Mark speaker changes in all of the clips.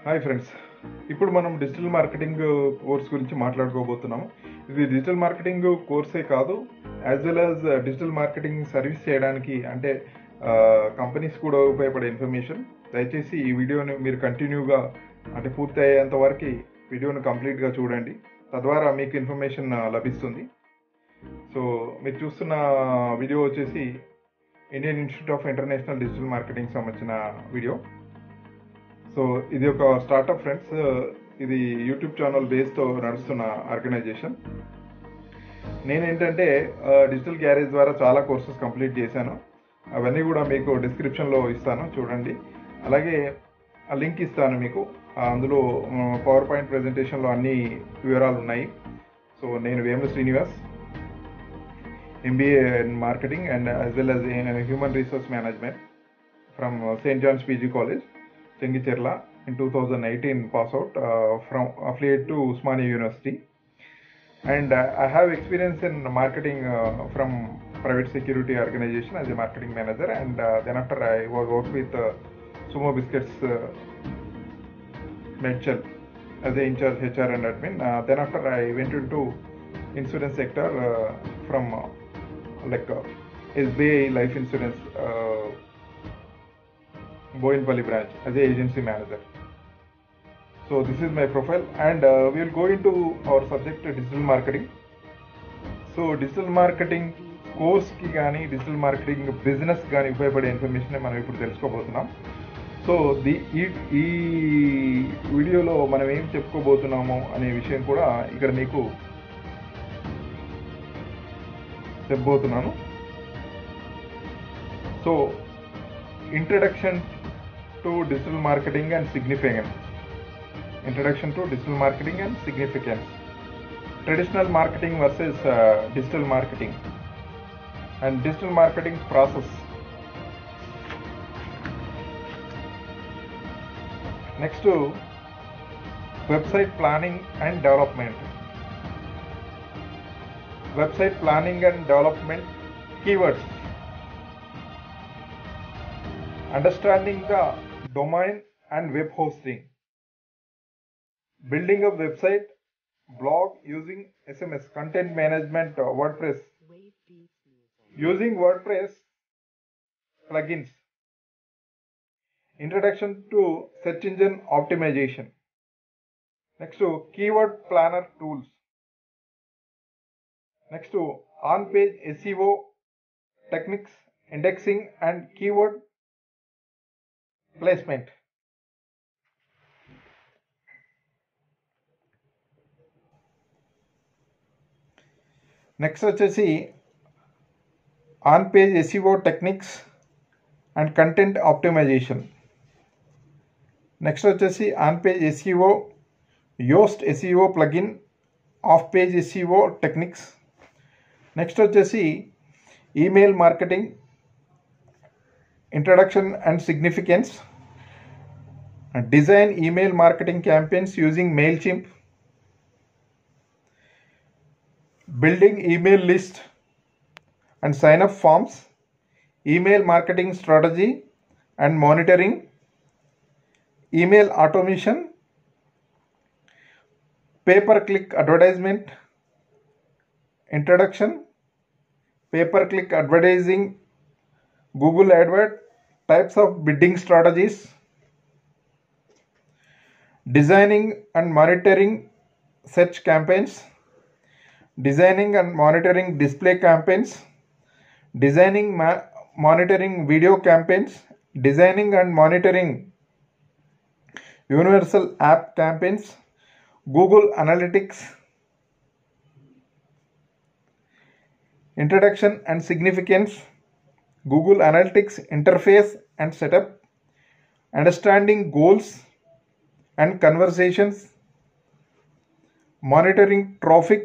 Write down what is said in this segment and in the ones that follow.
Speaker 1: Hi friends, ఇప్పుడు మనం digital marketing course గురించి మాట్లాడుకోబోతున్నాము. ఇది డిజిటల్ మార్కెటింగ్ కోర్సే కాదు, as well as digital marketing service చేయడానికి అంటే కంపెనీస్ కూడా ఉపయోగపడే ఇన్ఫర్మేషన్. దయచేసి ఈ వీడియోని మీరు కంటిన్యూగా అంటే పూర్తి అయ్యేంత వరకు వీడియోని కంప్లీట్గా చూడండి, తద్వారా మీకు ఇన్ఫర్మేషన్ లభిస్తుంది. సో మీరు చూస్తున్న వీడియో వచ్చేసి Indian institute of international digital marketing సంబంధించిన వీడియో. సో ఇది ఒక స్టార్టప్ ఫ్రెండ్స్, ఇది యూట్యూబ్ ఛానల్ బేస్తో నడుస్తున్న ఆర్గనైజేషన్. నేనేంటంటే డిజిటల్ గ్యారేజ్ ద్వారా చాలా కోర్సెస్ కంప్లీట్ చేశాను. అవన్నీ కూడా మీకు డిస్క్రిప్షన్లో ఇస్తాను, చూడండి. అలాగే ఆ లింక్ ఇస్తాను మీకు, అందులో పవర్ పాయింట్ ప్రజెంటేషన్లో అన్ని వివరాలు ఉన్నాయి. సో నేను Vemula Srinivas, MBA in marketing and as well as in human resource management from St. John's PG College, Chengicherla, in 2018 pass out from affiliate to Usmania University. And I have experience in marketing from private security organization as a marketing manager, and then after I worked with Sumo Biscuits Medshell as a in-charge HR and admin. Then after I went into insurance sector from SBI Life Insurance Boinpalli branch as a agency manager. So this is my profile, and we will go into our subject digital marketing. So digital marketing course కి కానీ digital marketing business కానీ ఉపయోగపడే information మనం ఇప్పుడు తెలుసుకోబోతున్నాం. So ఈ వీడియోలో మనం ఏం చెప్పుకోబోతున్నాము అనే విషయం కూడా ఇక్కడ మీకు చెప్పబోతున్నాను. So introduction to digital marketing and significance. Introduction to digital marketing and significance. Traditional marketing versus digital marketing and digital marketing process. Next to website planning and development. Website planning and development keywords. Understanding the domain and web hosting. Building a website, blog using SMS, content management, WordPress. Using WordPress plugins. Introduction to search engine optimization. Next to keyword planner tools. Next to on-page SEO techniques, indexing and keyword placement. Next వచ్చేసి on page SEO techniques and content optimization. Next వచ్చేసి on page SEO, Yoast SEO plugin, off page SEO techniques. Next వచ్చేసి email marketing, introduction and significance, design email marketing campaigns using Mailchimp, building email list and sign up forms, email marketing strategy and monitoring, email automation, pay-per-click advertisement, introduction, pay-per-click advertising, Google AdWords, types of bidding strategies, designing and monitoring search campaigns, designing and monitoring display campaigns, designing monitoring video campaigns, designing and monitoring universal app campaigns, Google Analytics. Introduction and significance, Google Analytics interface and setup, understanding goals and conversations, monitoring traffic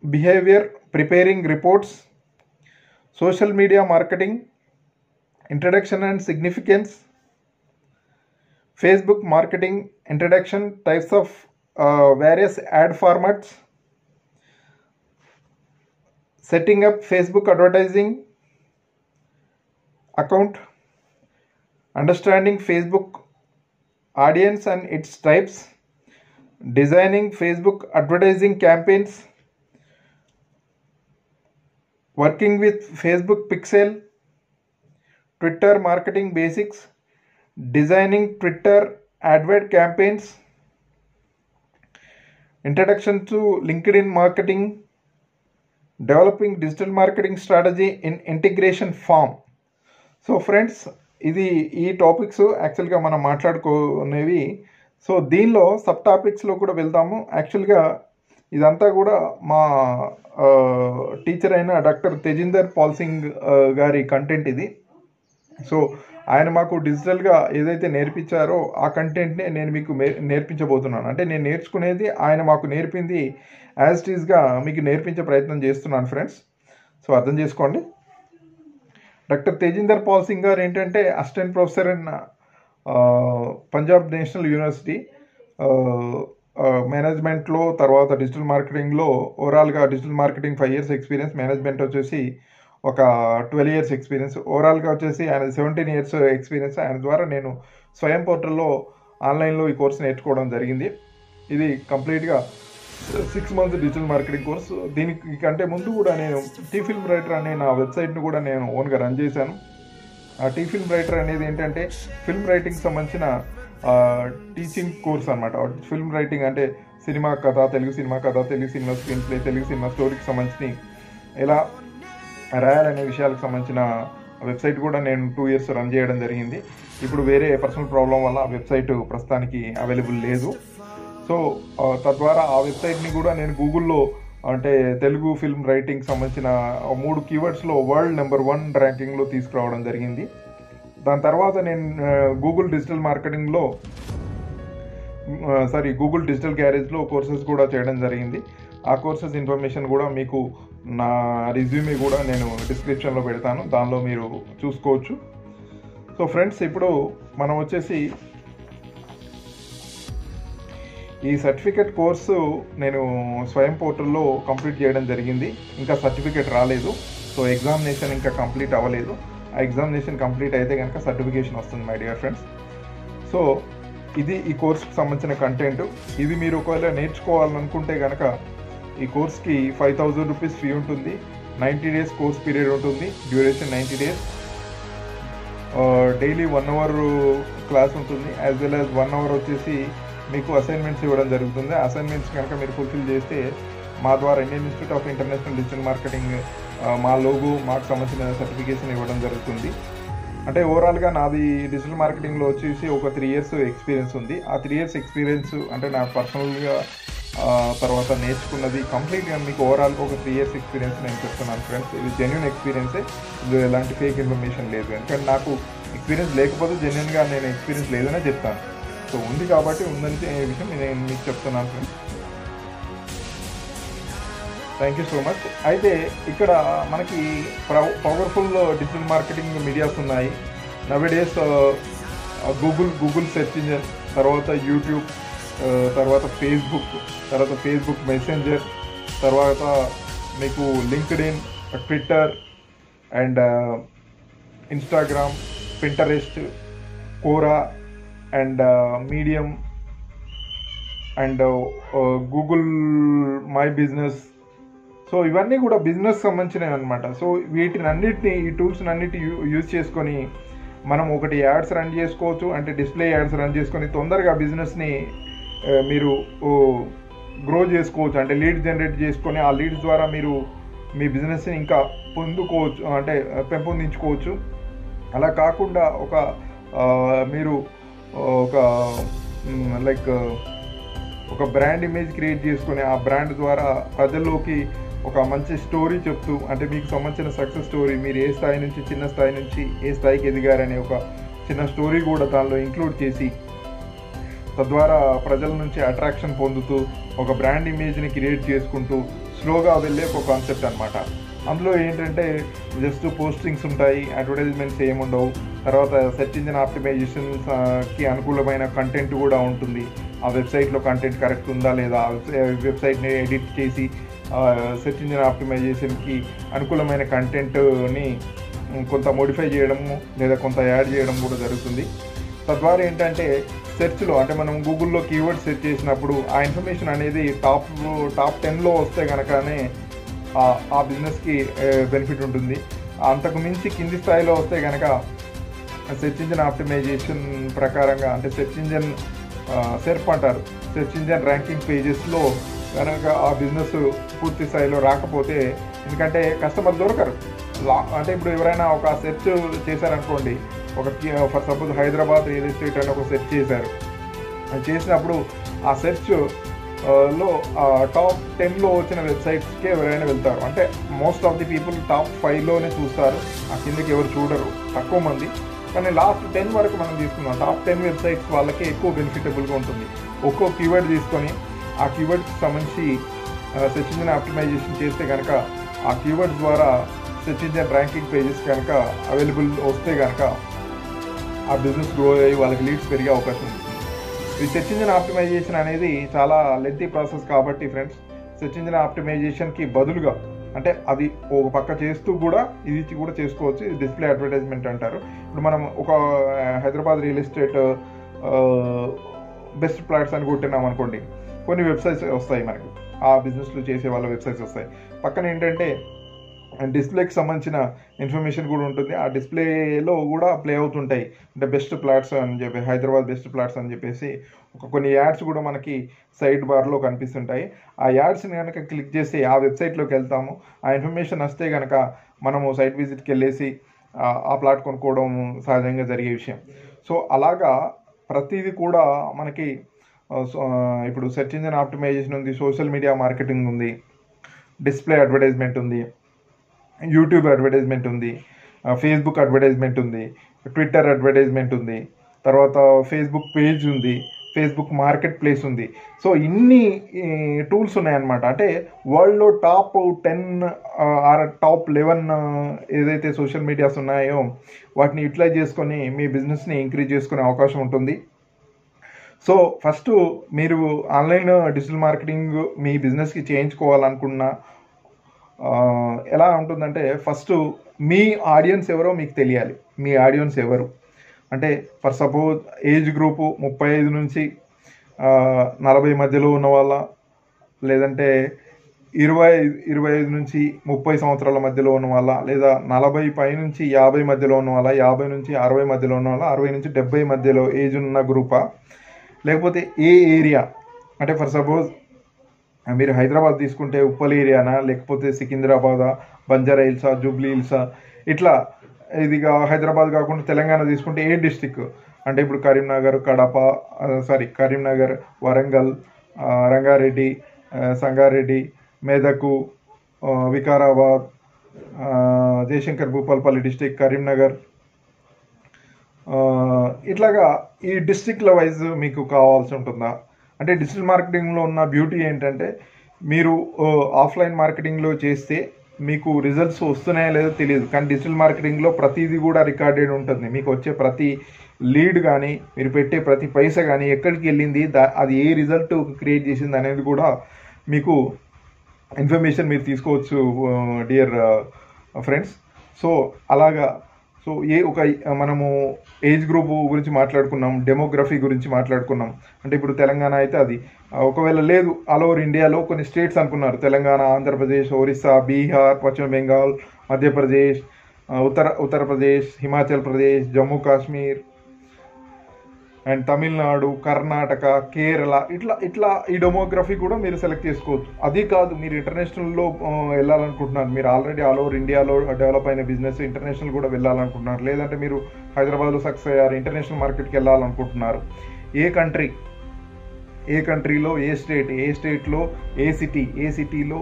Speaker 1: behavior, preparing reports, social media marketing, introduction and significance, Facebook marketing, introduction, types of various ad formats, setting up Facebook advertising account, understanding Facebook audience and its types, designing Facebook advertising campaigns, working with Facebook Pixel, Twitter marketing basics, designing Twitter advert campaigns, introduction to LinkedIn marketing, developing digital marketing strategy in integration form. So friends, ఈ topics యాక్చువల్గా మనం మాట్లాడుకునేవి. So దీనిలో sub టాపిక్స్లో కూడా వెళ్తాము. యాక్చువల్గా ఇదంతా కూడా మా టీచర్ అయిన డాక్టర్ తేజిందర్ పాల్ సింగ్ గారి కంటెంట్ ఇది. సో ఆయన మాకు డిజిటల్గా ఏదైతే నేర్పించారో ఆ కంటెంట్ని నేను మీకు నేర్పించబోతున్నాను. అంటే నేను నేర్చుకునేది ఆయన మాకు నేర్పింది యాజ్ ఇట్ ఈస్గా మీకు నేర్పించే ప్రయత్నం చేస్తున్నాను ఫ్రెండ్స్. సో అర్థం చేసుకోండి. డాక్టర్ తేజిందర్ పాల్ సింగ్ గారు ఏంటంటే assistant professor in Punjab national university, మేనేజ్మెంట్లో, తర్వాత డిజిటల్ మార్కెటింగ్లో ఓవరాల్గా digital marketing 5 years experience, management వచ్చేసి ఒక 12 years ఎక్స్పీరియన్స్, ఓవరాల్గా వచ్చేసి ఆయన 17 years ఎక్స్పీరియన్స్. ఆయన ద్వారా నేను స్వయం పోర్టల్లో ఆన్లైన్లో ఈ కోర్స్ నేర్చుకోవడం జరిగింది. ఇది కంప్లీట్గా 6 months డిజిటల్ మార్కెటింగ్ కోర్స్. దీనికి కంటే ముందు కూడా నేను టీ ఫిల్మ్ రైటర్ అనే నా వెబ్సైట్ను కూడా నేను ఓన్గా రన్ చేశాను. ఆ టీ ఫిల్మ్ రైటర్ అనేది ఏంటంటే ఫిల్మ్ రైటింగ్కి సంబంధించిన టీచింగ్ కోర్స్ అనమాట. ఫిల్మ్ రైటింగ్ అంటే సినిమా కథ, తెలుగు సినిమా కథ, Telugu cinema screen play, Telugu cinema స్టోరీకి సంబంధించి ఎలా రాయాలనే విషయాలకు సంబంధించిన వెబ్సైట్ కూడా నేను 2 years రన్ చేయడం జరిగింది. ఇప్పుడు వేరే పర్సనల్ ప్రాబ్లం వల్ల ఆ వెబ్సైట్ ప్రస్తుతానికి అవైలబుల్ లేదు. సో తద్వారా ఆ వెబ్సైట్ని కూడా నేను గూగుల్లో అంటే తెలుగు ఫిల్మ్ రైటింగ్ సంబంధించిన 3 keywordsలో వరల్డ్ నెంబర్ 1 ర్యాంకింగ్లో తీసుకురావడం జరిగింది. దాని తర్వాత నేను గూగుల్ డిజిటల్ మార్కెటింగ్లో గూగుల్ డిజిటల్ గ్యారేజ్లో కోర్సెస్ కూడా చేయడం జరిగింది. ఆ కోర్సెస్ ఇన్ఫర్మేషన్ కూడా మీకు నా రిజ్యూమే కూడా నేను డిస్క్రిప్షన్లో పెడతాను, దానిలో మీరు చూసుకోవచ్చు. సో ఫ్రెండ్స్, ఇప్పుడు మనం వచ్చేసి ఈ సర్టిఫికేట్ కోర్సు నేను స్వయం పోర్టల్లో కంప్లీట్ చేయడం జరిగింది. ఇంకా సర్టిఫికేట్ రాలేదు. సో ఎగ్జామినేషన్ ఇంకా కంప్లీట్ అవ్వలేదు. ఆ ఎగ్జామినేషన్ కంప్లీట్ అయితే కనుక సర్టిఫికేషన్ వస్తుంది మై డియర్ ఫ్రెండ్స్. సో ఇది ఈ కోర్సుకి సంబంధించిన కంటెంట్. ఇది మీరు ఒకవేళ నేర్చుకోవాలనుకుంటే కనుక ఈ కోర్స్కి 5,000 rupees ఫీ ఉంటుంది. 90 days కోర్స్ పీరియడ్ ఉంటుంది. Duration 90 days. Daily 1 hour class ఉంటుంది. యాజ్ వెల్ యాజ్ 1 hour వచ్చేసి మీకు అసైన్మెంట్స్ ఇవ్వడం జరుగుతుంది. అసైన్మెంట్స్ కనుక మీరు ఫుల్ఫిల్ చేస్తే మా ద్వారా Indian institute of international digital marketing మా లోగో, మాకు సంబంధించిన సర్టిఫికేషన్ ఇవ్వడం జరుగుతుంది. అంటే ఓవరాల్గా నాది డిజిటల్ మార్కెటింగ్లో వచ్చేసి ఒక 3 years ఎక్స్పీరియన్స్ ఉంది. ఆ 3 years ఎక్స్పీరియన్స్ అంటే నా పర్సనల్గా తర్వాత నేర్చుకున్నది కంప్లీట్గా మీకు ఓవరాల్గా ఒక 3 years ఎక్స్పీరియన్స్ నేను చెప్తున్నాను ఫ్రెండ్స్. ఇది జెన్యున్ ఎక్స్పీరియన్సే, ఇది ఎలాంటి ఫేక్ ఇన్ఫర్మేషన్ లేదు. ఎందుకంటే నాకు ఎక్స్పీరియన్స్ లేకపోతే జెన్యున్గా నేను ఎక్స్పీరియన్స్ లేదనే చెప్తాను. సో ఉంది కాబట్టి ఉందని విషయం నేను మీకు చెప్తున్నాను friends. Thank you so much. అయితే ఇక్కడ మనకి పవర్ఫుల్ డిజిటల్ మార్కెటింగ్ మీడియాస్ ఉన్నాయి నవేడేస్. గూగుల్ సెర్చ్ ఇంజిన్, తర్వాత యూట్యూబ్, తర్వాత ఫేస్బుక్ మెసెంజర్, తర్వాత మీకు LinkedIn, Twitter and Instagram, Pinterest, Quora and Medium and Google My Business. So ఇవన్నీ కూడా బిజినెస్ సంబంధించినవి అనమాట. సో వీటినన్నిటిని, ఈ టూల్స్ అన్నిటి యూజ్ చేసుకొని మనం ఒకటి యాడ్స్ రన్ చేసుకోవచ్చు. అంటే డిస్ప్లే యాడ్స్ రన్ చేసుకొని తొందరగా బిజినెస్ని మీరు గ్రో చేసుకోవచ్చు. అంటే లీడ్స్ జనరేట్ చేసుకొని ఆ లీడ్స్ ద్వారా మీరు మీ బిజినెస్ని ఇంకా పొందుకోవచ్చు, అంటే పెంపొందించుకోవచ్చు. అలా కాకుండా మీరు ఒక బ్రాండ్ ఇమేజ్ క్రియేట్ చేసుకొని ఆ బ్రాండ్ ద్వారా ప్రజల్లోకి ఒక మంచి స్టోరీ చెప్తూ, అంటే మీకు సంబంధించిన సక్సెస్ స్టోరీ, మీరు ఏ స్థాయి నుంచి, చిన్న స్థాయి నుంచి ఏ స్థాయికి ఎదిగారనే ఒక చిన్న స్టోరీ కూడా దానిలో ఇంక్లూడ్ చేసి తద్వారా ప్రజల నుంచి అట్రాక్షన్ పొందుతూ ఒక బ్రాండ్ ఇమేజ్ని క్రియేట్ చేసుకుంటూ స్లోగా వెళ్ళే ఒక కాన్సెప్ట్ అనమాట. అందులో ఏంటంటే జస్ట్ పోస్టింగ్స్ ఉంటాయి, అడ్వర్టైజ్మెంట్స్ ఏముండవు. తర్వాత సెర్చ్ ఇంజిన్ ఆప్టిమైజేషన్కి అనుకూలమైన కంటెంట్ కూడా ఉంటుంది. ఆ వెబ్సైట్లో కంటెంట్ కరెక్ట్ ఉందా లేదా, వెబ్సైట్ని ఎడిట్ చేసి సెర్చ్ ఇంజిన్ ఆప్టిమైజేషన్కి అనుకూలమైన కంటెంట్ని కొంత మోడిఫై చేయడము లేదా కొంత యాడ్ చేయడం కూడా జరుగుతుంది. తద్వారా ఏంటంటే సెర్చ్లో అంటే మనం గూగుల్లో కీవర్డ్ సెర్చ్ చేసినప్పుడు ఆ ఇన్ఫర్మేషన్ అనేది టాప్ 10లో వస్తే కనుకనే ఆ బిజినెస్కి బెనిఫిట్ ఉంటుంది. అంతకు మించి కింది స్థాయిలో వస్తే కనుక సెర్చ్ ఇంజిన్ ఆప్టిమైజేషన్ ప్రకారంగా అంటే సెర్ప్ అంటారు, సెర్చ్ ఇంజిన్ ర్యాంకింగ్ పేజెస్లో కనుక ఆ బిజినెస్ పూర్తి స్థాయిలో రాకపోతే, ఎందుకంటే కస్టమర్ దొరకరు. అంటే ఇప్పుడు ఎవరైనా ఒక సెర్చ్ చేశారనుకోండి, for suppose Hyderabad real estate అని ఒక సెర్చ్ చేశారు. అది చేసినప్పుడు ఆ సెర్చ్ లో టాప్ 10లో వచ్చిన వెబ్సైట్స్కే ఎవరైనా వెళ్తారు. అంటే most of the people top 5లోనే చూస్తారు, ఆ కిందకి ఎవరు చూడరు, తక్కువ మంది. కానీ లాస్ట్ 10 వరకు మనం తీసుకున్నాం, టాప్ 10 వెబ్సైట్స్ వాళ్ళకి ఎక్కువ బెనిఫిటబుల్గా ఉంటుంది. ఒక్కో కీవర్డ్ తీసుకొని ఆ కీవర్డ్కి సంబంధించి సెర్చ్ ఇంజిన్ ఆప్టిమైజేషన్ చేస్తే కనుక ఆ కీవర్డ్ ద్వారా సెర్చ్ ఇంజిన్ ర్యాంకింగ్ పేజెస్ కనుక అవైలబుల్ వస్తే కనుక ఆ బిజినెస్ గ్రో అయ్యి వాళ్ళకి లీడ్స్ పెరిగే అవకాశం ఉంటుంది. ఈ సెర్చ్ ఇంజిన్ ఆప్టిమైజేషన్ అనేది చాలా లెంతీ ప్రాసెస్ కాబట్టి ఫ్రెండ్స్, సెర్చ్ ఇంజిన్ ఆప్టిమైజేషన్కి బదులుగా అంటే అది ఒక పక్క చేస్తూ కూడా ఇది కూడా చేసుకోవచ్చు. ఇది డిస్ప్లే అడ్వర్టైజ్మెంట్ అంటారు. ఇప్పుడు మనం ఒక Hyderabad real estate best plots అని కొట్టినాం అనుకోండి, కొన్ని వెబ్సైట్స్ వస్తాయి మనకి, ఆ బిజినెస్లు చేసే వాళ్ళ వెబ్సైట్స్ వస్తాయి. పక్కన ఏంటంటే డిస్ప్లేకి సంబంధించిన ఇన్ఫర్మేషన్ కూడా ఉంటుంది. ఆ డిస్ప్లేలో కూడా ప్లే అవుతుంటాయి, అంటే బెస్ట్ ప్లాట్స్ అని చెప్పి, హైదరాబాద్ బెస్ట్ ప్లాట్స్ అని చెప్పేసి కొన్ని యాడ్స్ కూడా మనకి సైడ్ బార్లో కనిపిస్తుంటాయి. ఆ యాడ్స్ని కనుక క్లిక్ చేసి ఆ వెబ్సైట్లోకి వెళ్తాము. ఆ ఇన్ఫర్మేషన్ వస్తే కనుక మనము సైట్ విజిట్కి వెళ్ళేసి ఆ ప్లాట్ కొనుక్కోవడం సహజంగా జరిగే విషయం. సో అలాగా ప్రతిదీ కూడా మనకి ఇప్పుడు సెర్చ్ ఇంజిన్ ఆప్టిమైజేషన్ ఉంది, సోషల్ మీడియా మార్కెటింగ్ ఉంది, డిస్ప్లే అడ్వర్టైజ్మెంట్ ఉంది, యూట్యూబ్ అడ్వర్టైజ్మెంట్ ఉంది, ఫేస్బుక్ అడ్వర్టైజ్మెంట్ ఉంది, ట్విట్టర్ అడ్వర్టైజ్మెంట్ ఉంది, తర్వాత ఫేస్బుక్ పేజ్ ఉంది, ఫేస్బుక్ మార్కెట్ ప్లేస్ ఉంది. సో ఇన్ని టూల్స్ ఉన్నాయన్నమాట. అంటే వరల్డ్లో టాప్ 10 ఆర్ టాప్ 11 ఏదైతే సోషల్ మీడియాస్ ఉన్నాయో వాటిని యూటిలైజ్ చేసుకొని మీ బిజినెస్ని ఇంక్రీజ్ చేసుకునే అవకాశం ఉంటుంది. సో ఫస్ట్ మీరు ఆన్లైన్ డిజిటల్ మార్కెటింగ్ మీ బిజినెస్కి చేయించుకోవాలనుకున్నా ఎలా ఉంటుందంటే, ఫస్ట్ మీ ఆడియన్స్ ఎవరో మీకు తెలియాలి. మీ ఆడియన్స్ ఎవరు అంటే, ఫర్ సపోజ్ ఏజ్ గ్రూపు 35 నుంచి 40 మధ్యలో ఉన్న వాళ్ళ, లేదంటే 25 నుంచి 30 సంవత్సరాల మధ్యలో ఉన్న వాళ్ళ, లేదా 40 పై నుంచి 50 మధ్యలో ఉన్న వాళ్ళ, 50 నుంచి 60 మధ్యలో ఉన్న వాళ్ళ, 60 నుంచి 70 మధ్యలో ఏజ్ ఉన్న గ్రూపా, లేకపోతే ఏ ఏరియా అంటే ఫర్ సపోజ్ మీరు హైదరాబాద్ తీసుకుంటే ఉప్పల్ ఏరియానా, లేకపోతే సికింద్రాబాదా, బంజారా హిల్సా, జూబ్లీ హిల్సా, ఇట్లా ఇదిగా హైదరాబాద్ కాకుండా తెలంగాణ తీసుకుంటే ఏ డిస్టిక్ అంటే ఇప్పుడు కరీంనగర్, వరంగల్, రంగారెడ్డి, సంగారెడ్డి, మెదకు, వికారాబాద్, జయశంకర్ భూపాల్పల్లి డిస్టిక్, కరీంనగర్, ఇట్లాగా ఈ డిస్ట్రిక్ట్ల వైజ్ మీకు కావాల్సి ఉంటుందా? అంటే డిజిటల్ మార్కెటింగ్లో ఉన్న బ్యూటీ ఏంటంటే, మీరు ఆఫ్లైన్ మార్కెటింగ్లో చేస్తే మీకు రిజల్ట్స్ వస్తున్నాయో లేదో తెలియదు, కానీ డిజిటల్ మార్కెటింగ్లో ప్రతిదీ కూడా రికార్డెడ్ ఉంటుంది. మీకు వచ్చే ప్రతి లీడ్ కానీ, మీరు పెట్టే ప్రతి పైసా కానీ ఎక్కడికి వెళ్ళింది, అది ఏ రిజల్ట్ క్రియేట్ చేసింది అనేది కూడా మీకు ఇన్ఫర్మేషన్ మీరు తీసుకోవచ్చు డియర్ ఫ్రెండ్స్. సో అలాగా మనము ఏజ్ గ్రూప్ గురించి మాట్లాడుకున్నాం, డెమోగ్రఫీ గురించి మాట్లాడుకున్నాం. అంటే ఇప్పుడు తెలంగాణ అయితే అది ఒకవేళ లేదు, ఆల్ ఓవర్ ఇండియాలో కొన్ని స్టేట్స్ అనుకున్నారు, తెలంగాణ, ఆంధ్రప్రదేశ్, ఒరిస్సా, బీహార్, పశ్చిమ బెంగాల్, మధ్యప్రదేశ్, ఉత్తరప్రదేశ్, హిమాచల్ ప్రదేశ్, జమ్మూ కాశ్మీర్ అండ్ తమిళనాడు, కర్ణాటక, కేరళ, ఇట్లా ఈ డెమోగ్రఫీ కూడా మీరు సెలెక్ట్ చేసుకోవచ్చు. అది కాదు, మీరు ఇంటర్నేషనల్లో వెళ్ళాలనుకుంటున్నారు, మీరు ఆల్రెడీ ఆల్ ఓవర్ ఇండియాలో డెవలప్ అయిన బిజినెస్ ఇంటర్నేషనల్ కూడా వెళ్ళాలనుకుంటున్నారు, లేదంటే మీరు హైదరాబాద్లో సక్సెస్ అయ్యారు, ఇంటర్నేషనల్ మార్కెట్కి వెళ్ళాలనుకుంటున్నారు, ఏ కంట్రీలో ఏ స్టేట్లో ఏ సిటీలో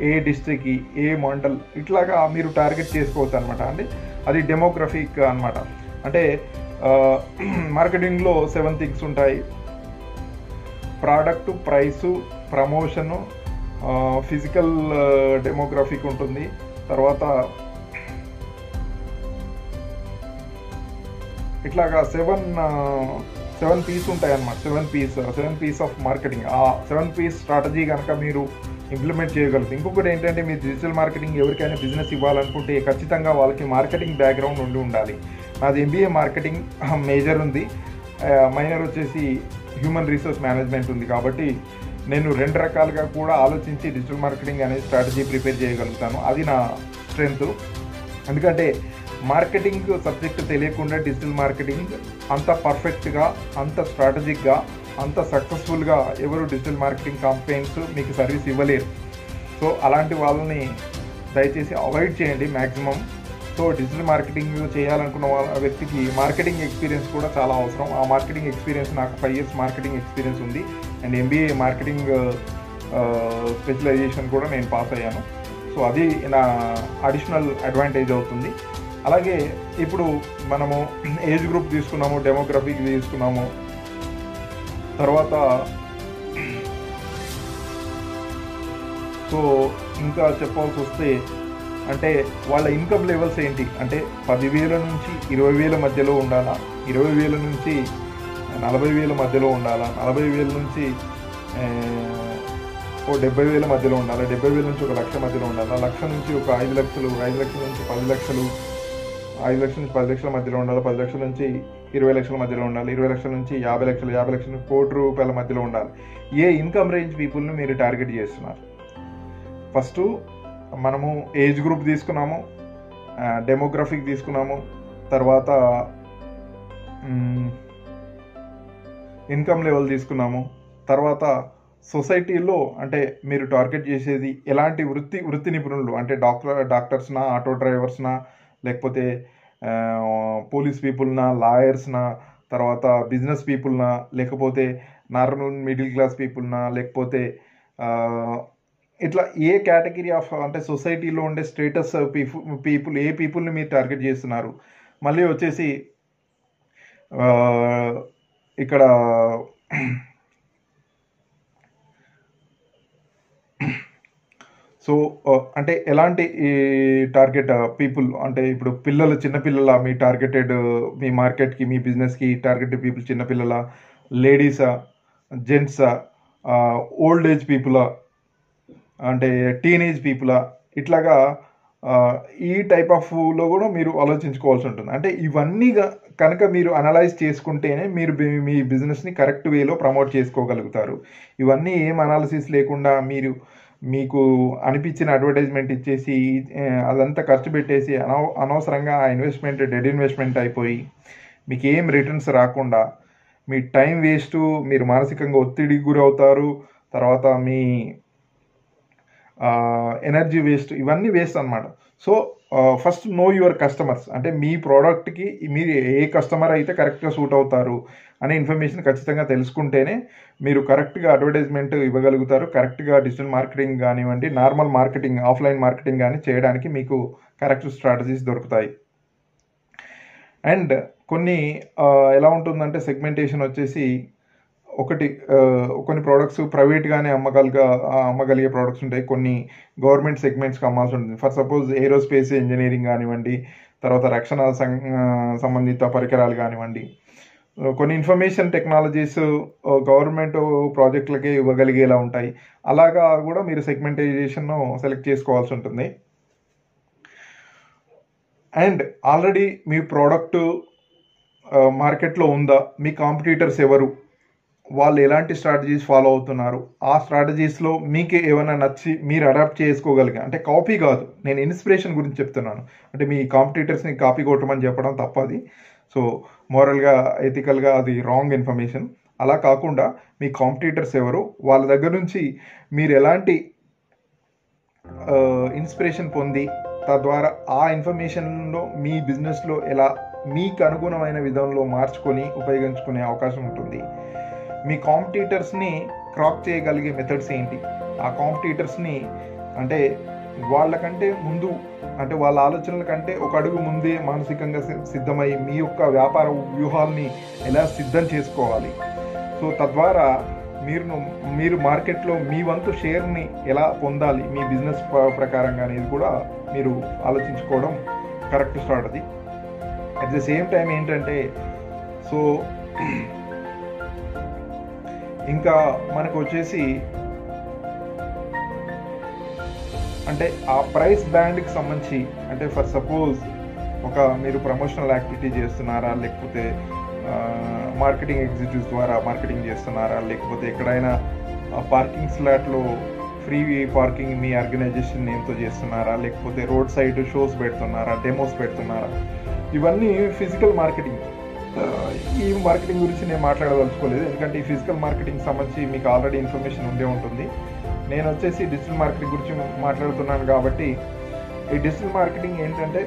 Speaker 1: ఏ డిస్ట్రిక్ట్, ఏ మండల్, ఇట్లాగా మీరు టార్గెట్ చేసుకోవచ్చు అనమాట. అంటే అది డెమోగ్రఫిక్ అనమాట. అంటే మార్కెటింగ్లో 7 థింగ్స్ ఉంటాయి: product, price, promotion, physical demographic ఉంటుంది, తర్వాత ఇట్లాగా 7 పీస్ ఉంటాయి అన్నమాట. 7 పీస్ ఆఫ్ మార్కెటింగ్. ఆ 7 పీస్ స్ట్రాటజీ కనుక మీరు ఇంప్లిమెంట్ చేయగలుగుతారు. ఇంకొకటి ఏంటంటే, మీరు డిజిటల్ మార్కెటింగ్ ఎవరికైనా బిజినెస్ ఇవ్వాలనుకుంటే ఖచ్చితంగా వాళ్ళకి మార్కెటింగ్ బ్యాక్గ్రౌండ్ ఉండాలి. నాది MBA మార్కెటింగ్ మేజర్ ఉంది. మైనర్ వచ్చేసి హ్యూమన్ రిసోర్స్ మేనేజ్మెంట్ ఉంది. కాబట్టి నేను 2 రకాలుగా కూడా ఆలోచించి డిజిటల్ మార్కెటింగ్ అనే స్ట్రాటజీ ప్రిపేర్ చేయగలుగుతాను. అది నా స్ట్రెంగ్త్. ఎందుకంటే మార్కెటింగ్ సబ్జెక్ట్ తెలియకుండా డిజిటల్ మార్కెటింగ్ అంత పర్ఫెక్ట్గా, అంత స్ట్రాటజిక్గా, అంత సక్సెస్ఫుల్గా ఎవరు డిజిటల్ మార్కెటింగ్ క్యాంపెయిన్స్ మీకు సర్వీస్ ఇవ్వలేరు. సో అలాంటి వాళ్ళని దయచేసి అవాయిడ్ చేయండి మ్యాక్సిమం. సో డిజిటల్ మార్కెటింగ్ చేయాలనుకున్న వ్యక్తికి మార్కెటింగ్ ఎక్స్పీరియన్స్ కూడా చాలా అవసరం. ఆ మార్కెటింగ్ ఎక్స్పీరియన్స్ నాకు 5 years మార్కెటింగ్ ఎక్స్పీరియన్స్ ఉంది. అండ్ MBA మార్కెటింగ్ స్పెషలైజేషన్ కూడా నేను పాస్ అయ్యాను. సో అది నా అడిషనల్ అడ్వాంటేజ్ అవుతుంది. అలాగే ఇప్పుడు మనము ఏజ్ గ్రూప్ తీసుకున్నాము, డెమోగ్రఫీకి తీసుకున్నాము, తర్వాత సో ఇంకా చెప్పాల్సి వస్తే అంటే వాళ్ళ ఇన్కమ్ లెవెల్స్ ఏంటి అంటే 10,000 నుంచి 20,000 మధ్యలో ఉండాలా, 20,000 నుంచి 40,000 మధ్యలో ఉండాలా, 40,000 నుంచి 70,000 మధ్యలో ఉండాలి, 70,000 నుంచి 1,00,000 మధ్యలో ఉండాలి, 1,00,000 నుంచి 5 లక్షలు, 5 లక్షల నుంచి 10 లక్షలు, 5 లక్షల నుంచి 10 లక్షల మధ్యలో ఉండాలి, 10 లక్షల నుంచి 20 లక్షల మధ్యలో ఉండాలి, 20 లక్షల నుంచి 50 లక్షలు, 50 లక్షల నుంచి ₹1,00,00,000 మధ్యలో ఉండాలి. ఏ ఇన్కమ్ రేంజ్ పీపుల్ని మీరు టార్గెట్ చేస్తున్నారు? ఫస్ట్ మనము ఏజ్ గ్రూప్ తీసుకున్నాము, డెమోగ్రఫిక్ తీసుకున్నాము, తర్వాత ఇన్కమ్ లెవెల్ తీసుకున్నాము, తర్వాత సొసైటీలో అంటే మీరు టార్గెట్ చేసేది ఎలాంటి వృత్తి నిపుణులు అంటే డాక్టర్స్నా, ఆటో డ్రైవర్స్నా, లేకపోతే పోలీస్ పీపుల్నా, లాయర్స్నా, తర్వాత బిజినెస్ పీపుల్నా, లేకపోతే నార్మల్ మిడిల్ క్లాస్ పీపుల్నా, లేకపోతే ఇట్లా ఏ కేటగిరీ ఆఫ్ అంటే సొసైటీలో ఉండే స్టేటస్ పీపుల్ ఏ పీపుల్ని మీరు టార్గెట్ చేస్తున్నారు? మళ్ళీ వచ్చేసి ఇక్కడ సో అంటే ఎలాంటి టార్గెట్ పీపుల్ అంటే ఇప్పుడు పిల్లలు, చిన్నపిల్లల మీ టార్గెటెడ్ మీ మార్కెట్కి, మీ బిజినెస్కి టార్గెటెడ్ పీపుల్ చిన్నపిల్లల, లేడీసా, జెంట్సా, ఓల్డ్ ఏజ్ పీపులా, అంటే టీనేజ్ పీపులా, ఇట్లాగా ఈ టైప్ ఆఫ్లో కూడా మీరు ఆలోచించుకోవాల్సి ఉంటుంది. అంటే ఇవన్నీ కనుక మీరు అనలైజ్ చేసుకుంటేనే మీరు మీ బిజినెస్ని కరెక్ట్ వేలో ప్రమోట్ చేసుకోగలుగుతారు. ఇవన్నీ ఏం అనాలిసిస్ లేకుండా మీకు అనిపించిన అడ్వర్టైజ్మెంట్ ఇచ్చేసి అదంతా ఖర్చు పెట్టేసి అనవసరంగా ఆ ఇన్వెస్ట్మెంట్ డెడ్ ఇన్వెస్ట్మెంట్ అయిపోయి మీకు ఏం రిటర్న్స్ రాకుండా మీ టైం వేస్ట్, మీరు మానసికంగా ఒత్తిడికి గురవుతారు, తర్వాత మీ ఎనర్జీ వేస్ట్, ఇవన్నీ వేస్ట్ అనమాట. So first know your customers, అంటే మీ ప్రోడక్ట్కి మీరు ఏ కస్టమర్ అయితే కరెక్ట్గా సూట్ అవుతారు అనే ఇన్ఫర్మేషన్ ఖచ్చితంగా తెలుసుకుంటేనే మీరు కరెక్ట్గా అడ్వర్టైజ్మెంట్ ఇవ్వగలుగుతారు. కరెక్ట్గా డిజిటల్ మార్కెటింగ్ కానివ్వండి, నార్మల్ మార్కెటింగ్, ఆఫ్లైన్ మార్కెటింగ్ కానీ చేయడానికి మీకు కరెక్ట్ స్ట్రాటజీస్ దొరుకుతాయి. అండ్ కొన్ని ఎలా ఉంటుందంటే సెగ్మెంటేషన్ వచ్చేసి కొన్ని ప్రోడక్ట్స్ ప్రైవేట్గానే అమ్మగలిగే ప్రోడక్ట్స్ ఉంటాయి, కొన్ని గవర్నమెంట్ సెగ్మెంట్స్కి అమ్మాల్సి ఉంటుంది. ఫర్ సపోజ్ ఏరోస్పేస్ ఇంజనీరింగ్ కానివ్వండి, తర్వాత రక్షణ సంబంధిత పరికరాలు కానివ్వండి, కొన్ని ఇన్ఫర్మేషన్ టెక్నాలజీస్ గవర్నమెంట్ ప్రాజెక్టులకే ఇవ్వగలిగేలా ఉంటాయి. అలాగా కూడా మీరు సెగ్మెంటైజేషన్ను సెలెక్ట్ చేసుకోవాల్సి ఉంటుంది. అండ్ ఆల్రెడీ మీ ప్రోడక్ట్ మార్కెట్లో ఉందా, మీ కాంపిటీటర్స్ ఎవరు, వాళ్ళు ఎలాంటి స్ట్రాటజీస్ ఫాలో అవుతున్నారు, ఆ స్ట్రాటజీస్లో మీకు ఏమైనా నచ్చి మీరు అడాప్ట్ చేసుకోగలిగా, అంటే కాపీ కాదు, నేను ఇన్స్పిరేషన్ గురించి చెప్తున్నాను. అంటే మీ కాంపిటీటర్స్ని కాపీ కొట్టమని చెప్పడం తప్పది. సో మోరల్గా, ఎథికల్గా అది రాంగ్ ఇన్ఫర్మేషన్. అలా కాకుండా మీ కాంపిటీటర్స్ ఎవరు, వాళ్ళ దగ్గర నుంచి మీరు ఎలాంటి ఇన్స్పిరేషన్ పొంది తద్వారా ఆ ఇన్ఫర్మేషన్లో మీ బిజినెస్లో ఎలా మీకు అనుగుణమైన విధంలో మార్చుకొని ఉపయోగించుకునే అవకాశం ఉంటుంది. మీ కాంపిటీటర్స్ని క్రాక్ చేయగలిగే మెథడ్స్ ఏంటి, ఆ కాంపిటీటర్స్ని అంటే వాళ్ళకంటే ముందు, అంటే వాళ్ళ ఆలోచనల కంటే ఒక అడుగు ముందే మానసికంగా సిద్ధమై మీ యొక్క వ్యాపార వ్యూహాల్ని ఎలా సిద్ధం చేసుకోవాలి. సో తద్వారా మీరు మార్కెట్లో మీ వంతు షేర్ని ఎలా పొందాలి మీ బిజినెస్ ప్రకారంగా అనేది కూడా మీరు ఆలోచించుకోవడం correct strategy. At the same time ఏంటంటే సో ఇంకా మనకు వచ్చేసి అంటే ఆ ప్రైస్ బ్యాండ్కి సంబంధించి, అంటే ఫర్ సపోజ్ మీరు ప్రమోషనల్ యాక్టివిటీ చేస్తున్నారా, లేకపోతే మార్కెటింగ్ ఎగ్జిక్యూటివ్స్ ద్వారా మార్కెటింగ్ చేస్తున్నారా, లేకపోతే ఎక్కడైనా పార్కింగ్ స్లాట్లో ఫ్రీ పార్కింగ్ మీ ఆర్గనైజేషన్ నేమ్తో చేస్తున్నారా, లేకపోతే రోడ్ సైడ్ షోస్ పెడుతున్నారా, డెమోస్ పెడుతున్నారా, ఇవన్నీ ఫిజికల్ మార్కెటింగ్. ఈ మార్కెటింగ్ గురించి నేను మాట్లాడదలుచుకోలేదు, ఎందుకంటే ఈ ఫిజికల్ మార్కెటింగ్ సంబంధించి మీకు ఆల్రెడీ ఇన్ఫర్మేషన్ ఉండే ఉంటుంది. నేను వచ్చేసి డిజిటల్ మార్కెటింగ్ గురించి మాట్లాడుతున్నాను కాబట్టి ఈ డిజిటల్ మార్కెటింగ్ ఏంటంటే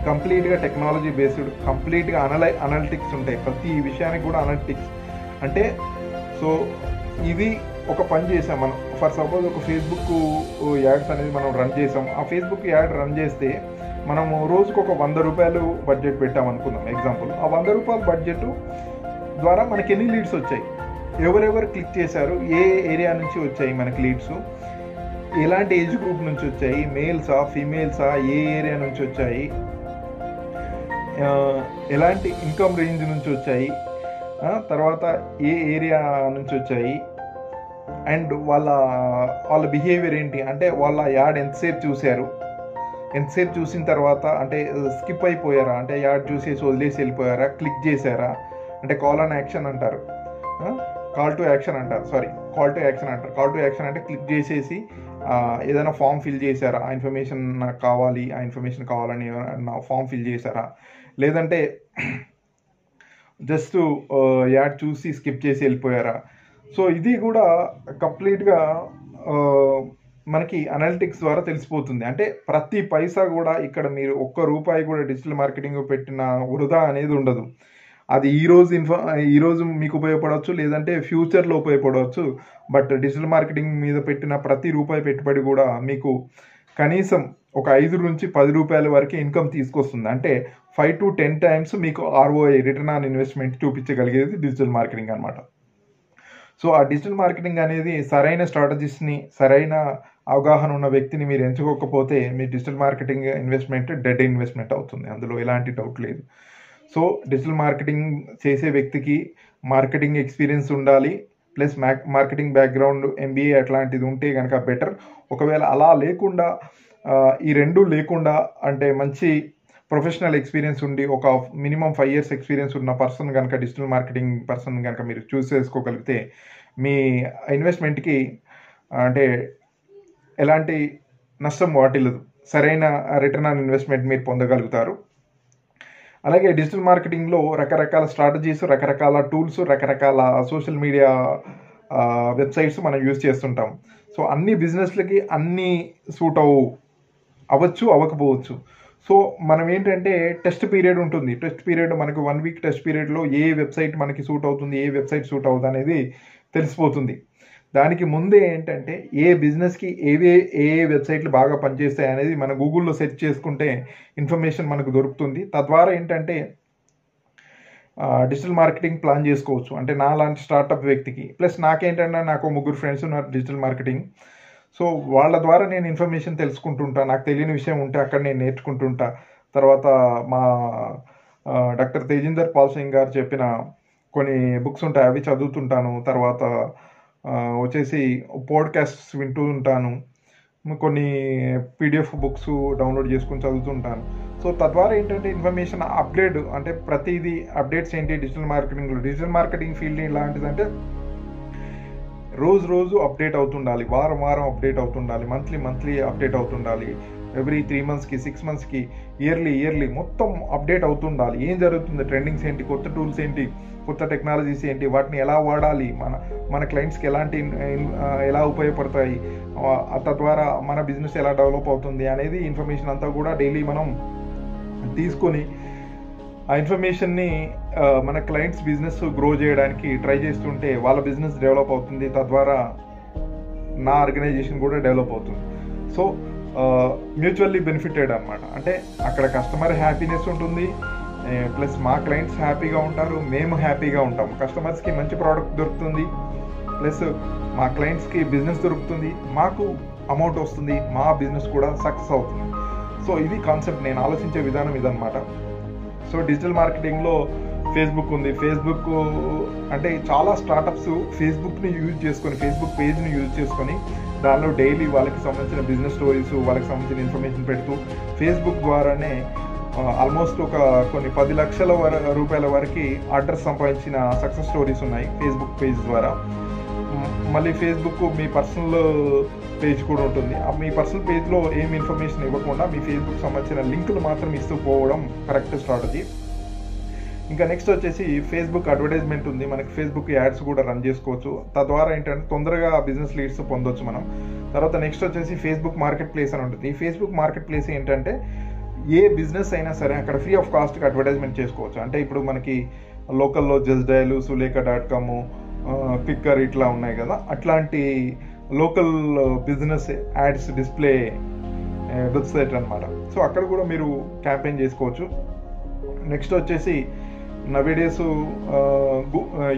Speaker 1: కంప్లీట్గా టెక్నాలజీ బేస్డ్, కంప్లీట్గా అనలిటిక్స్ ఉంటాయి. ప్రతి విషయానికి కూడా అనలిటిక్స్ అంటే, సో ఇది ఒక పని చేసాం మనం. ఫర్ సపోజ్ ఒక ఫేస్బుక్ యాడ్స్ అనేది మనం రన్ చేసాం. ఆ ఫేస్బుక్ యాడ్ రన్ చేస్తే మనము రోజుకు ఒక 100 రూపాయలు బడ్జెట్ పెట్టాం అనుకుందాం ఎగ్జాంపుల్. ఆ 100 రూపాయల బడ్జెట్ ద్వారా మనకి ఎన్ని లీడ్స్ వచ్చాయి, ఎవరెవరు క్లిక్ చేశారు, ఏ ఏరియా నుంచి వచ్చాయి మనకి లీడ్స్, ఎలాంటి ఏజ్ గ్రూప్ నుంచి వచ్చాయి, మేల్సా ఫీమేల్సా, ఏ ఏరియా నుంచి వచ్చాయి, ఎలాంటి ఇన్కమ్ రేంజ్ నుంచి వచ్చాయి, తర్వాత ఏ ఏరియా నుంచి వచ్చాయి, అండ్ వాళ్ళ బిహేవియర్ ఏంటి, అంటే వాళ్ళ యాడ్ ఎంతసేపు చూశారు, ఎంతసేపు చూసిన తర్వాత అంటే స్కిప్ అయిపోయారా, అంటే యాడ్ చూసేసి వదిలేసి వెళ్ళిపోయారా, క్లిక్ చేశారా, అంటే కాల్ టు యాక్షన్ అంటారు, కాల్ టు యాక్షన్ అంటే క్లిక్ చేసేసి ఏదైనా ఫామ్ ఫిల్ చేశారా, ఆ ఇన్ఫర్మేషన్ నాకు కావాలి, ఆ ఇన్ఫర్మేషన్ కావాలని నా ఫామ్ ఫిల్ చేశారా, లేదంటే జస్ట్ యాడ్ చూసి స్కిప్ చేసి వెళ్ళిపోయారా. సో ఇది కూడా కంప్లీట్గా మనకి అనలిటిక్స్ ద్వారా తెలిసిపోతుంది. అంటే ప్రతి పైసా కూడా ఇక్కడ మీరు ₹1 కూడా డిజిటల్ మార్కెటింగ్ పెట్టిన వృధా అనేది ఉండదు. అది ఈరోజు మీకు ఉపయోగపడవచ్చు, లేదంటే ఫ్యూచర్లో ఉపయోగపడవచ్చు. బట్ డిజిటల్ మార్కెటింగ్ మీద పెట్టిన ప్రతి రూపాయి పెట్టుబడి కూడా మీకు కనీసం ఒక 5 నుంచి 10 రూపాయల వరకు ఇన్కమ్ తీసుకొస్తుంది. అంటే 5 to 10 times మీకు ROI, రిటర్న్ ఆన్ ఇన్వెస్ట్మెంట్ చూపించగలిగేది డిజిటల్ మార్కెటింగ్ అనమాట. సో ఆ డిజిటల్ మార్కెటింగ్ అనేది సరైన స్ట్రాటజీస్ని, సరైన అవగాహన ఉన్న వ్యక్తిని మీరు ఎంచుకోకపోతే మీ digital marketing investment dead investment అవుతుంది, అందులో ఎలాంటి డౌట్ లేదు. సో డిజిటల్ మార్కెటింగ్ చేసే వ్యక్తికి మార్కెటింగ్ ఎక్స్పీరియన్స్ ఉండాలి, ప్లస్ మార్కెటింగ్ బ్యాక్గ్రౌండ్ MBA అట్లాంటిది ఉంటే కనుక బెటర్. ఒకవేళ అలా లేకుండా ఈ రెండు లేకుండా, అంటే మంచి ప్రొఫెషనల్ ఎక్స్పీరియన్స్ ఉండి ఒక మినిమం 5 years ఎక్స్పీరియన్స్ ఉన్న పర్సన్ కనుక, డిజిటల్ మార్కెటింగ్ పర్సన్ కనుక మీరు చూస్ చేసుకోగలిగితే మీ ఇన్వెస్ట్మెంట్కి అంటే ఎలాంటి నష్టం వాటిల్లదు, సరైన రిటర్న్ ఆన్ ఇన్వెస్ట్మెంట్ మీరు పొందగలుగుతారు. అలాగే డిజిటల్ మార్కెటింగ్లో రకరకాల స్ట్రాటజీస్, రకరకాల టూల్స్, రకరకాల సోషల్ మీడియా వెబ్సైట్స్ మనం యూజ్ చేస్తుంటాం. సో అన్ని బిజినెస్లకి అన్నీ సూట్ అవ్వచ్చు, అవ్వకపోవచ్చు. సో మనం ఏంటంటే టెస్ట్ పీరియడ్ ఉంటుంది. టెస్ట్ పీరియడ్ మనకు 1 week టెస్ట్ పీరియడ్లో ఏ వెబ్సైట్ మనకి సూట్ అవుతుంది, ఏ వెబ్సైట్ సూట్ అవుతుంది అనేది తెలిసిపోతుంది. దానికి ముందే ఏంటంటే ఏ బిజినెస్కి ఏ వెబ్సైట్లు బాగా పనిచేస్తాయి అనేది మన గూగుల్లో సెర్చ్ చేసుకుంటే ఇన్ఫర్మేషన్ మనకు దొరుకుతుంది. తద్వారా ఏంటంటే డిజిటల్ మార్కెటింగ్ ప్లాన్ చేసుకోవచ్చు. అంటే నా లాంటి స్టార్టప్ వ్యక్తికి, ప్లస్ నాకేంటంటే నాకు 3 friends ఉన్నారు డిజిటల్ మార్కెటింగ్. సో వాళ్ళ ద్వారా నేను ఇన్ఫర్మేషన్ తెలుసుకుంటుంటా, నాకు తెలియని విషయం ఉంటే అక్కడ నేను నేర్చుకుంటుంటా. తర్వాత మా డాక్టర్ తేజిందర్ పాల్ సింగ్ గారు చెప్పిన కొన్ని బుక్స్ ఉంటాయి, అవి చదువుతుంటాను. తర్వాత వచ్చేసి పాడ్కాస్ట్స్ వింటూ ఉంటాను, కొన్ని PDF బుక్స్ డౌన్లోడ్ చేసుకుని చదువుతుంటాను. సో తద్వారా ఏంటంటే ఇన్ఫర్మేషన్ అప్డేట్, అంటే ప్రతిదీ అప్డేట్స్ ఏంటి డిజిటల్ మార్కెటింగ్లో. డిజిటల్ మార్కెటింగ్ ఫీల్డ్ ఎలాంటిదంటే రోజు అప్డేట్ అవుతుండాలి, వారం అప్డేట్ అవుతుండాలి, మంత్లీ అప్డేట్ అవుతుండాలి, ఎవ్రీ 3 monthsకి 6 monthsకి ఇయర్లీ మొత్తం అప్డేట్ అవుతుండాలి. ఏం జరుగుతుంది, ట్రెండింగ్స్ ఏంటి, కొత్త టూల్స్ ఏంటి, కొత్త టెక్నాలజీస్ ఏంటి, వాటిని ఎలా వాడాలి, మన క్లయింట్స్కి ఎలా ఉపయోగపడతాయి, తద్వారా మన బిజినెస్ ఎలా డెవలప్ అవుతుంది అనేది ఇన్ఫర్మేషన్ అంతా కూడా డైలీ మనం తీసుకొని ఆ ఇన్ఫర్మేషన్ని మన క్లయింట్స్ బిజినెస్ గ్రో చేయడానికి ట్రై చేస్తుంటే వాళ్ళ బిజినెస్ డెవలప్ అవుతుంది, తద్వారా నా ఆర్గనైజేషన్ కూడా డెవలప్ అవుతుంది. సో మ్యూచువల్లీ బెనిఫిటెడ్ అనమాట. అంటే అక్కడ కస్టమర్ హ్యాపీనెస్ ఉంటుంది, ప్లస్ మా క్లయింట్స్ హ్యాపీగా ఉంటారు, మేము హ్యాపీగా ఉంటాము. కస్టమర్స్కి మంచి ప్రోడక్ట్ దొరుకుతుంది, ప్లస్ మా క్లయింట్స్కి బిజినెస్ దొరుకుతుంది, మాకు అమౌంట్ వస్తుంది, మా బిజినెస్ కూడా సక్సెస్ అవుతుంది. సో ఇది కాన్సెప్ట్, నేను ఆలోచించే విధానం ఇదనమాట. సో డిజిటల్ మార్కెటింగ్లో ఫేస్బుక్ ఉంది. ఫేస్బుక్ అంటే చాలా స్టార్టప్స్ ఫేస్బుక్ని యూజ్ చేసుకొని, ఫేస్బుక్ పేజ్ని యూజ్ చేసుకొని దానిలో డైలీ వాళ్ళకి సంబంధించిన బిజినెస్ స్టోరీస్, వాళ్ళకి సంబంధించిన ఇన్ఫర్మేషన్ పెడుతూ ఫేస్బుక్ ద్వారానే ఆల్మోస్ట్ కొన్ని 10 లక్షల రూపాయల వరకు ఆర్డర్స్ సంపాదించిన సక్సెస్ స్టోరీస్ ఉన్నాయి ఫేస్బుక్ పేజ్ ద్వారా. మళ్ళీ ఫేస్బుక్ మీ పర్సనల్ పేజ్ కూడా ఉంటుంది. మీ పర్సనల్ పేజ్లో ఏం ఇన్ఫర్మేషన్ ఇవ్వకుండా మీ ఫేస్బుక్ సంబంధించిన లింకులు మాత్రం ఇస్తూ పోవడం కరెక్ట్ స్ట్రాటజీ. ఇంకా నెక్స్ట్ వచ్చేసి ఫేస్బుక్ అడ్వర్టైజ్మెంట్ ఉంది. మనకి ఫేస్బుక్ యాడ్స్ కూడా రన్ చేసుకోవచ్చు. తద్వారా ఏంటంటే తొందరగా బిజినెస్ లీడ్స్ పొందొచ్చు మనం. తర్వాత నెక్స్ట్ వచ్చేసి ఫేస్బుక్ మార్కెట్ ప్లేస్ అని ఉంటుంది. ఈ ఫేస్బుక్ మార్కెట్ ప్లేస్ ఏంటంటే ఏ బిజినెస్ అయినా సరే అక్కడ ఫ్రీ ఆఫ్ కాస్ట్కి అడ్వర్టైజ్మెంట్ చేసుకోవచ్చు. అంటే ఇప్పుడు మనకి లోకల్లో జస్డైల్, సులేఖ.com, పిక్కర్ ఇట్లా ఉన్నాయి కదా, అట్లాంటి local business ads display website అనమాట. సో అక్కడ కూడా మీరు క్యాంపెయిన్ చేసుకోవచ్చు. నెక్స్ట్ వచ్చేసి నవేడేస్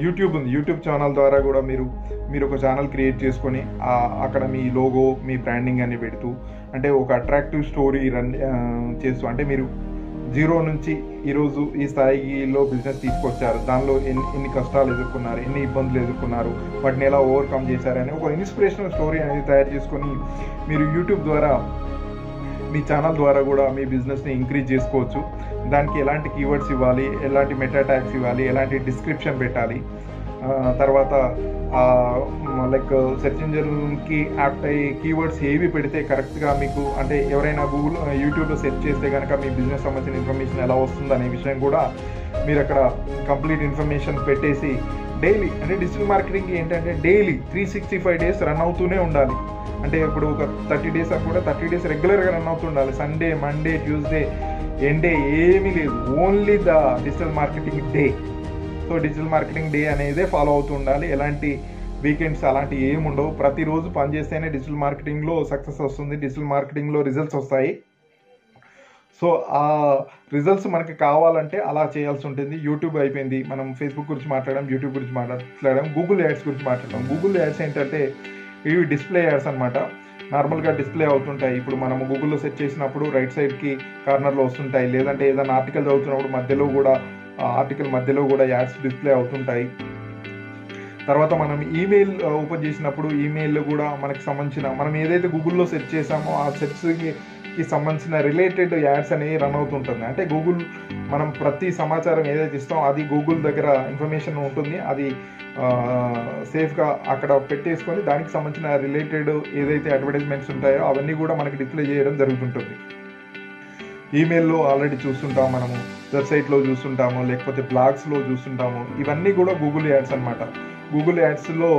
Speaker 1: యూట్యూబ్ ఉంది. యూట్యూబ్ ఛానల్ ద్వారా కూడా మీరు ఒక ఛానల్ క్రియేట్ చేసుకొని అక్కడ మీ లోగో, మీ బ్రాండింగ్ అని పెడుతూ, అంటే ఒక అట్రాక్టివ్ స్టోరీ రన్ చేస్తూ, అంటే మీరు జీరో నుంచి ఈరోజు ఈ స్థాయిలో బిజినెస్ తీసుకొచ్చారు, దానిలో ఎన్ని కష్టాలు ఎదుర్కొన్నారు, ఎన్ని ఇబ్బందులు ఎదుర్కొన్నారు, వాటిని ఎలా ఓవర్కమ్ చేశారని ఒక ఇన్స్పిరేషనల్ స్టోరీ అనేది తయారు చేసుకొని మీరు యూట్యూబ్ ద్వారా మీ ఛానల్ ద్వారా కూడా మీ బిజినెస్ని ఇంక్రీజ్ చేసుకోవచ్చు. దానికి ఎలాంటి కీవర్డ్స్ ఇవ్వాలి, ఎలాంటి మెటా ట్యాగ్స్ ఇవ్వాలి, ఎలాంటి డిస్క్రిప్షన్ పెట్టాలి, తర్వాత లైక్ సెర్చ్ ఇంజిన్కి యాప్ట్ అయ్యే కీవర్డ్స్ ఏవి పెడితే కరెక్ట్గా మీకు, అంటే ఎవరైనా యూట్యూబ్లో సెర్చ్ చేస్తే కనుక మీ బిజినెస్ సంబంధించిన ఇన్ఫర్మేషన్ ఎలా వస్తుంది అనే విషయం కూడా మీరు అక్కడ కంప్లీట్ ఇన్ఫర్మేషన్ పెట్టేసి డైలీ, అంటే డిజిటల్ మార్కెటింగ్ ఏంటంటే డైలీ 365 days రన్ అవుతూనే ఉండాలి. అంటే ఇప్పుడు ఒక 30 days కూడా 30 days రెగ్యులర్గా రన్ అవుతుండాలి. సండే, మండే, ట్యూస్డే, ఎండే ఏమీ లేదు, only the digital marketing day. So digital marketing day అనేదే ఫాలో అవుతూ ఉండాలి. ఎలాంటి వీకెండ్స్ అలాంటి ఏమి ఉండవు. ప్రతిరోజు పనిచేస్తేనే డిజిటల్ మార్కెటింగ్లో సక్సెస్ వస్తుంది, డిజిటల్ మార్కెటింగ్లో రిజల్ట్స్ వస్తాయి. సో ఆ రిజల్ట్స్ మనకి కావాలంటే అలా చేయాల్సి ఉంటుంది. యూట్యూబ్ అయిపోయింది, మనం ఫేస్బుక్ గురించి మాట్లాడడం, యూట్యూబ్ గురించి మాట్లాడడం, గూగుల్ యాడ్స్ గురించి మాట్లాడడం. గూగుల్ యాడ్స్ ఏంటంటే ఇవి డిస్ప్లే యాడ్స్ అనమాట. నార్మల్గా డిస్ప్లే అవుతుంటాయి. ఇప్పుడు మనము గూగుల్లో సెర్చ్ చేసినప్పుడు రైట్ సైడ్కి కార్నర్లో వస్తుంటాయి, లేదంటే ఏదైనా ఆర్టికల్ చదువుతున్నప్పుడు ఆర్టికల్ మధ్యలో కూడా యాడ్స్ డిస్ప్లే అవుతుంటాయి. తర్వాత మనం ఈమెయిల్ ఓపెన్ చేసినప్పుడు ఈమెయిల్లో కూడా మనకి సంబంధించిన, మనం ఏదైతే గూగుల్లో సెర్చ్ చేసామో ఆ సెర్చ్కి సంబంధించిన రిలేటెడ్ యాడ్స్ అనేవి రన్ అవుతుంటుంది. అంటే గూగుల్ మనం ప్రతి సమాచారం ఏదైతే ఇస్తామో అది గూగుల్ దగ్గర ఇన్ఫర్మేషన్ ఉంటుంది, అది సేఫ్గా అక్కడ పెట్టేసుకొని దానికి సంబంధించిన రిలేటెడ్ ఏదైతే అడ్వర్టైజ్మెంట్స్ ఉంటాయో అవన్నీ కూడా మనకి డిస్ప్లే చేయడం జరుగుతుంటుంది. ఈమెయిల్లో ఆల్రెడీ చూస్తుంటాము, మనము వెబ్సైట్లో చూస్తుంటాము, లేకపోతే బ్లాగ్స్లో చూస్తుంటాము. ఇవన్నీ కూడా గూగుల్ యాడ్స్ అనమాట. గూగుల్ యాడ్స్లో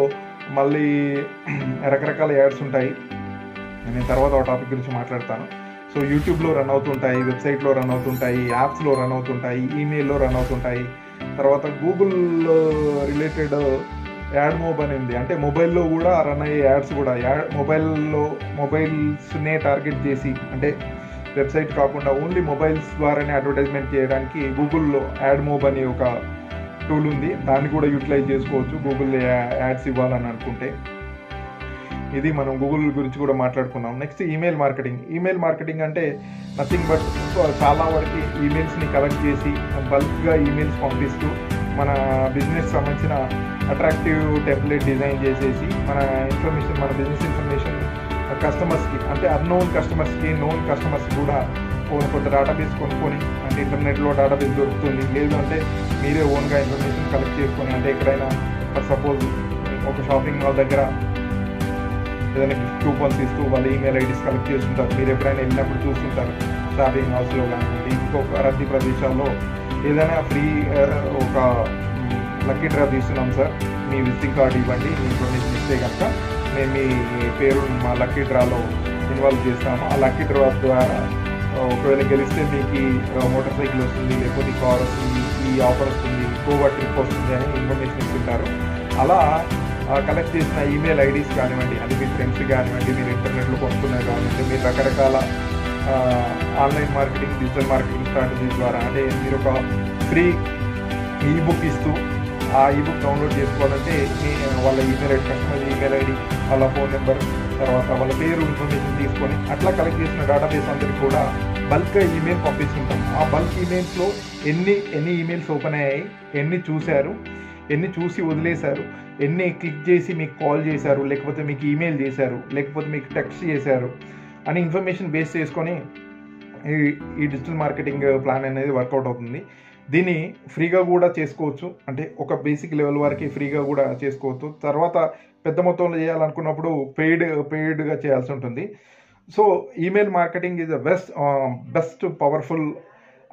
Speaker 1: మళ్ళీ రకరకాల యాడ్స్ ఉంటాయి. నేను తర్వాత ఆ టాపిక్ గురించి మాట్లాడతాను. సో యూట్యూబ్లో రన్ అవుతుంటాయి, వెబ్సైట్లో రన్ అవుతుంటాయి, యాప్స్లో రన్ అవుతుంటాయి, ఈమెయిల్లో రన్ అవుతుంటాయి. తర్వాత గూగుల్ రిలేటెడ్ యాడ్ మోబ్ అని ఉంది, అంటే మొబైల్లో కూడా రన్ అయ్యే యాడ్స్ కూడా మొబైల్స్నే టార్గెట్ చేసి, అంటే వెబ్సైట్ కాకుండా ఓన్లీ మొబైల్స్ ద్వారానే అడ్వర్టైజ్మెంట్ చేయడానికి గూగుల్లో యాడ్ మోబ్ అని ఒక టూల్ ఉంది. దాన్ని కూడా యూటిలైజ్ చేసుకోవచ్చు గూగుల్ యాడ్స్ ఇవ్వాలని అనుకుంటే. ఇది మనం గూగుల్ గురించి కూడా మాట్లాడుకున్నాం. Next email marketing. Email marketing అంటే నథింగ్ బట్ చాలా వరకు ఈమెయిల్స్ని కలెక్ట్ చేసి బల్క్గా ఈమెయిల్స్ పంపిస్తూ మన బిజినెస్ సంబంధించిన అట్రాక్టివ్ టెంప్లెట్ డిజైన్ చేసేసి మన బిజినెస్ ఇన్ఫర్మేషన్ కస్టమర్స్కి, అంటే అన్నోన్ కస్టమర్స్కి, నోన్ కస్టమర్స్ కూడా కొంత డేటాబేస్ కొనుక్కొని, అంటే ఇంటర్నెట్లో డేటాబేస్ దొరుకుతుంది, లేదు అంటే మీరే ఓన్గా ఇన్ఫర్మేషన్ కలెక్ట్ చేసుకొని, అంటే ఎక్కడైనా ఫర్ సపోజ్ ఒక షాపింగ్ మాల్ దగ్గర ఏదైనా గిఫ్ట్ కూపన్స్ ఇస్తూ వాళ్ళ ఈమెయిల్ ఐడీస్ కలెక్ట్ చేస్తుంటారు. మీరు ఎప్పుడైనా వెళ్ళినప్పుడు చూస్తుంటారు షాపింగ్ మాల్స్లో కానివ్వండి, ఇంకొక రద్దీ ప్రదేశాల్లో ఏదైనా ఫ్రీ ఒక లక్కీ డ్రా తీస్తున్నాం సార్, మీ విజిటింగ్ కార్డు ఇవ్వండి, మీ ఇన్ఫర్మేషన్ ఇస్తే కనుక మేము మీ పేరు మా లక్కీ డ్రాలో ఇన్వాల్వ్ చేస్తాము. ఆ లక్కీ డ్రా ద్వారా ఒకవేళ గెలిస్తే మీకు మోటార్ సైకిల్ వస్తుంది, లేకపోతే కార్ వస్తుంది, ఈ ఆఫర్ వస్తుంది, గోవా ట్రిప్ వస్తుంది అని ఇన్ఫర్మేషన్ ఇస్తుంటారు. అలా కలెక్ట్ చేసిన ఈమెయిల్ ఐడీస్ కానివ్వండి, అది మీ ఫ్రెండ్స్ కానివ్వండి, మీరు ఇంటర్నెట్లో కొనుక్కున్నారు కానివ్వండి, మీరు రకరకాల online marketing, digital marketing strategies ద్వారా, అంటే మీరు ఒక ఫ్రీ ఈబుక్ ఇస్తూ ఆ ఈబుక్ డౌన్లోడ్ చేసుకోవాలంటే వాళ్ళ కస్టమర్ ఈమెయిల్ ఐడి, వాళ్ళ ఫోన్ నెంబర్, తర్వాత వాళ్ళ పేరు ఇన్ఫర్మేషన్ తీసుకొని అట్లా కలెక్ట్ చేసిన డేటాబేస్ అందరికి కూడా బల్క్ ఈమెయిల్ పంపిస్తుంటాం. ఆ బల్క్ ఈమెయిల్స్లో ఎన్ని ఈమెయిల్స్ ఓపెన్ అయ్యాయి, ఎన్ని చూశారు, ఎన్ని చూసి వదిలేశారు, ఎన్ని క్లిక్ చేసి మీకు కాల్ చేశారు, లేకపోతే మీకు ఈమెయిల్ చేశారు, లేకపోతే మీకు టెక్స్ట్ చేశారు అని ఇన్ఫర్మేషన్ బేస్ చేసుకొని ఈ ఈ డిజిటల్ మార్కెటింగ్ ప్లాన్ అనేది వర్కౌట్ అవుతుంది. దీన్ని ఫ్రీగా కూడా చేసుకోవచ్చు, అంటే ఒక బేసిక్ లెవెల్ వరకు ఫ్రీగా కూడా చేసుకోవచ్చు. తర్వాత పెద్ద మొత్తంలో చేయాలనుకున్నప్పుడు పెయిడ్గా చేయాల్సి ఉంటుంది. So email marketing is the best powerful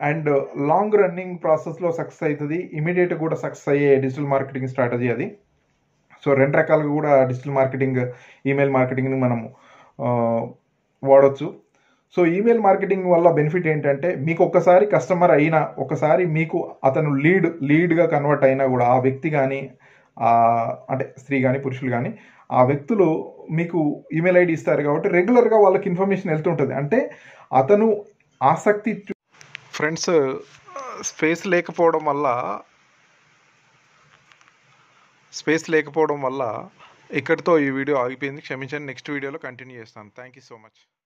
Speaker 1: and long running ప్రాసెస్లో సక్సెస్ అవుతుంది. ఇమీడియట్గా కూడా సక్సెస్ అయ్యే డిజిటల్ మార్కెటింగ్ స్ట్రాటజీ అది. సో 2 రకాలుగా కూడా డిజిటల్ మార్కెటింగ్, ఈమెయిల్ మార్కెటింగ్ని మనము వాడవచ్చు. సో ఈమెయిల్ మార్కెటింగ్ వల్ల బెనిఫిట్ ఏంటంటే, మీకు ఒక్కసారి కస్టమర్ అయినా, ఒకసారి మీకు అతను లీడ్గా కన్వర్ట్ అయినా కూడా ఆ వ్యక్తి కానీ, అంటే స్త్రీ కానీ పురుషులు కానీ, ఆ వ్యక్తులు మీకు ఈమెయిల్ ఐడి ఇస్తారు కాబట్టి రెగ్యులర్గా వాళ్ళకి ఇన్ఫర్మేషన్ వెళ్తుంటుంది. అంటే అతను ఆసక్తి ఫ్రెండ్స్ స్పేస్ లేకపోవడం వల్ల ఇక్కడితో ఈ వీడియో ఆగిపోయింది. క్షమించండి, నెక్స్ట్ వీడియోలో కంటిన్యూ చేస్తాను. Thank you so much.